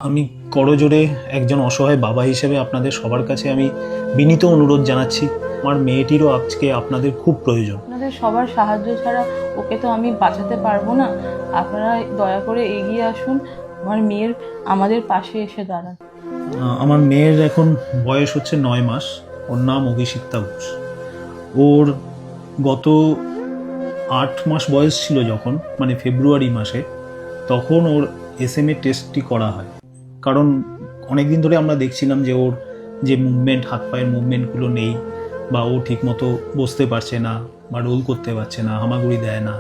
আমি করজোড়ে একজন অসহায় বাবা হিসেবে আপনাদের সবার কাছে আমি বিনীত অনুরোধ জানাচ্ছি। আমার মেয়েটিরও আজকে আপনাদের খুব প্রয়োজন। আপনাদের সবার সাহায্য ছাড়া ওকে তো আমি বাঁচাতে পারবো না। আপনারা দয়া করে এগিয়ে আসুন, আমার মেয়ের আমাদের পাশে এসে দাঁড়ান। আমার মেয়ের এখন বয়স হচ্ছে 9 মাস। ওর নাম অভিষিক্তা ঘোষ। ওর গত 8 মাস বয়স ছিল যখন, মানে ফেব্রুয়ারি মাসে, তখন ওর SMA টেস্টটি করা হয়। কারণ অনেকদিন ধরে আমরা দেখছিলাম যে ওর যে মুভমেন্ট, হাত পায়ের মুভমেন্টগুলো নেই, বা ও ঠিকমতো বসতে পারছে না, বা রোল করতে পারছে না, হামাগুড়ি দেয় না।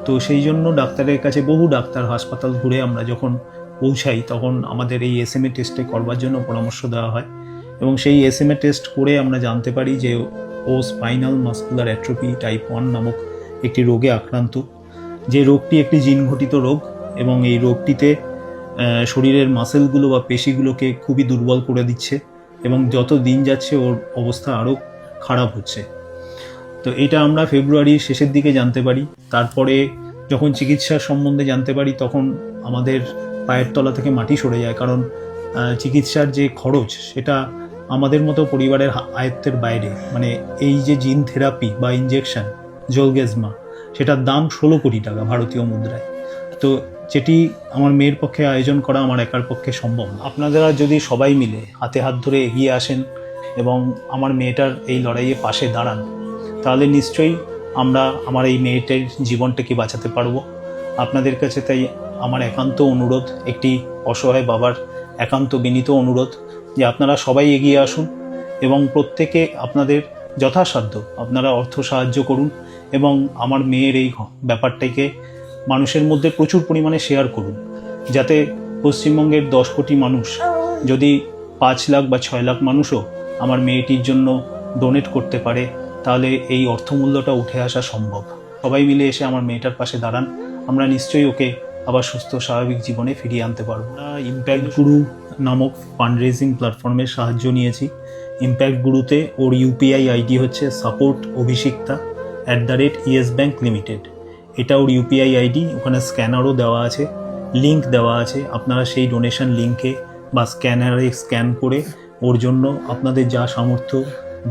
তো সেই জন্য ডাক্তারের কাছে, বহু ডাক্তার হাসপাতাল ঘুরে আমরা যখন পৌঁছাই, তখন আমাদের এই SMA টেস্টে করবার জন্য পরামর্শ দেওয়া হয়। এবং সেই SMA টেস্ট করে আমরা জানতে পারি যে ও স্পাইনাল মাসকুলার অ্যাট্রোফি টাইপ 1 নামক একটি রোগে আক্রান্ত। যে রোগটি একটি জিনঘটিত রোগ, এবং এই রোগটিতে শরীরের মাসেলগুলো বা পেশিগুলোকে খুবই দুর্বল করে দিচ্ছে, এবং যত দিন যাচ্ছে ওর অবস্থা আরও খারাপ হচ্ছে। তো এটা আমরা ফেব্রুয়ারির শেষের দিকে জানতে পারি। তারপরে যখন চিকিৎসার সম্বন্ধে জানতে পারি, তখন আমাদের পায়ের তলা থেকে মাটি সরে যায়। কারণ চিকিৎসার যে খরচ, সেটা আমাদের মতো পরিবারের আয়ত্তের বাইরে। মানে এই যে জিন থেরাপি বা ইনজেকশন জোলগেজমা, সেটার দাম 16 কোটি টাকা ভারতীয় মুদ্রায়। তো যেটি আমার মেয়ের পক্ষে আয়োজন করা আমার একার পক্ষে সম্ভব না। আপনারা যদি সবাই মিলে হাতে হাত ধরে এগিয়ে আসেন এবং আমার মেয়েটার এই লড়াইয়ে পাশে দাঁড়ান, তাহলে নিশ্চয়ই আমরা আমার এই মেয়েটার জীবনটাকে বাঁচাতে পারবো। আপনাদের কাছে তাই আমার একান্ত অনুরোধ, একটি অসহায় বাবার একান্ত বিনীত অনুরোধ, যে আপনারা সবাই এগিয়ে আসুন এবং প্রত্যেকে আপনাদের যথাসাধ্য আপনারা অর্থ সাহায্য করুন, এবং আমার মেয়ের এই ব্যাপারটাকে মানুষের মধ্যে প্রচুর পরিমাণে শেয়ার করুন, যাতে পশ্চিমবঙ্গের 10 কোটি মানুষ, যদি 5 লাখ বা 6 লাখ মানুষও আমার মেয়েটির জন্য ডোনেট করতে পারে, তাহলে এই অর্থমূল্যটা উঠে আসা সম্ভব। সবাই মিলে এসে আমার মেয়েটার পাশে দাঁড়ান, আমরা নিশ্চয়ই ওকে আবার সুস্থ স্বাভাবিক জীবনে ফিরিয়ে আনতে পারবো। ইম্প্যাক্ট গুরু নামক ফান্ড রেজিং প্ল্যাটফর্মের সাহায্য নিয়েছি। ইম্প্যাক্ট গুরুতে ওর UPI ID হচ্ছে support.obhishikta@YES Bank Limited। এটা ওর UPI ID, ওখানে স্ক্যানারও দেওয়া আছে, লিঙ্ক দেওয়া আছে। আপনারা সেই ডোনেশন লিঙ্কে বা স্ক্যানারে স্ক্যান করে ওর জন্য আপনাদের যা সামর্থ্য,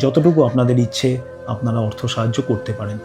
যতটুকু আপনাদের ইচ্ছে, আপনারা অর্থ সাহায্য করতে পারেন।